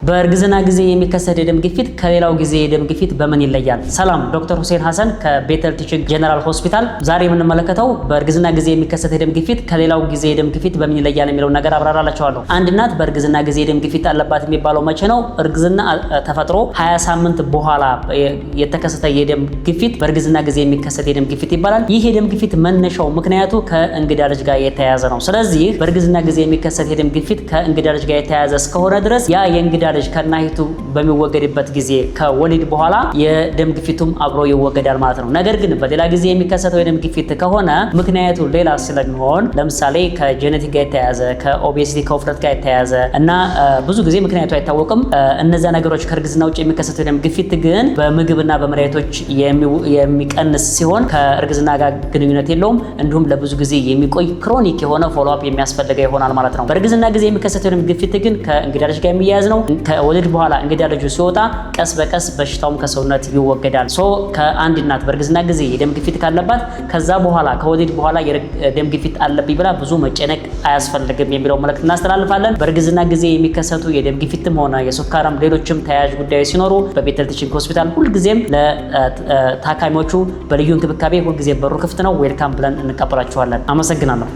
በእርግዝና ጊዜ የሚከሰት የደም ግፊት ከሌላው ጊዜ የደም ግፊት በምን ይለያል? ሰላም፣ ዶክተር ሁሴን ሐሰን ከቤተል ቲችንግ ጀነራል ሆስፒታል። ዛሬ የምንመለከተው በእርግዝና ጊዜ የሚከሰት የደም ግፊት ከሌላው ጊዜ የደም ግፊት በምን ይለያል የሚለው ነገር አብራራላችኋለሁ። አንድ እናት በእርግዝና ጊዜ የደም ግፊት አለባት የሚባለው መቼ ነው? እርግዝና ተፈጥሮ 20 ሳምንት በኋላ የተከሰተ የደም ግፊት በእርግዝና ጊዜ የሚከሰት የደም ግፊት ይባላል። ይህ የደም ግፊት መነሻው ምክንያቱ ከእንግዳ ልጅ ጋር የተያያዘ ነው። ስለዚህ በእርግዝና ጊዜ የሚከሰት የደም ግፊት ከእንግዳ ልጅ ጋር የተያያዘ እስከሆነ ድረስ ያ የእንግዳ ልጅ ከናሂቱ በሚወገድበት ጊዜ ከወሊድ በኋላ የደም ግፊቱም አብሮ ይወገዳል ማለት ነው። ነገር ግን በሌላ ጊዜ የሚከሰተው የደም ግፊት ከሆነ ምክንያቱ ሌላ ስለሚሆን ለምሳሌ ከጄኔቲክ ጋር የተያያዘ ከኦቤሲቲ ከውፍረት ጋር የተያያዘ እና ብዙ ጊዜ ምክንያቱ አይታወቅም። እነዛ ነገሮች ከእርግዝና ውጭ የሚከሰተው የደም ግፊት ግን በምግብና በመድኃኒቶች የሚቀንስ ሲሆን ከእርግዝና ጋር ግንኙነት የለውም። እንዲሁም ለብዙ ጊዜ የሚቆይ ክሮኒክ የሆነ ፎሎአፕ የሚያስፈልገው ይሆናል ማለት ነው። በእርግዝና ጊዜ የሚከሰተው የደም ግፊት ግን ከእንግዳ ልጅ ጋር የሚያያዝ ነው። ከወሊድ በኋላ እንግዳ ልጁ ሲወጣ ቀስ በቀስ በሽታውም ከሰውነት ይወገዳል። ከአንድ እናት በእርግዝና ጊዜ የደም ግፊት ካለባት ከዛ በኋላ ከወሊድ በኋላ የደም ግፊት አለብኝ ብላ ብዙ መጨነቅ አያስፈልግም የሚለው መልእክት እናስተላልፋለን። በእርግዝና ጊዜ የሚከሰቱ የደም ግፊትም ሆነ የሱካርም ሌሎችም ተያያዥ ጉዳዮች ሲኖሩ በቤተል ቲችንግ ሆስፒታል ሁልጊዜም ለታካሚዎቹ በልዩ እንክብካቤ ሁልጊዜ በሩ ክፍት ነው። ዌልካም ብለን እንቀበላችኋለን። አመሰግናለሁ።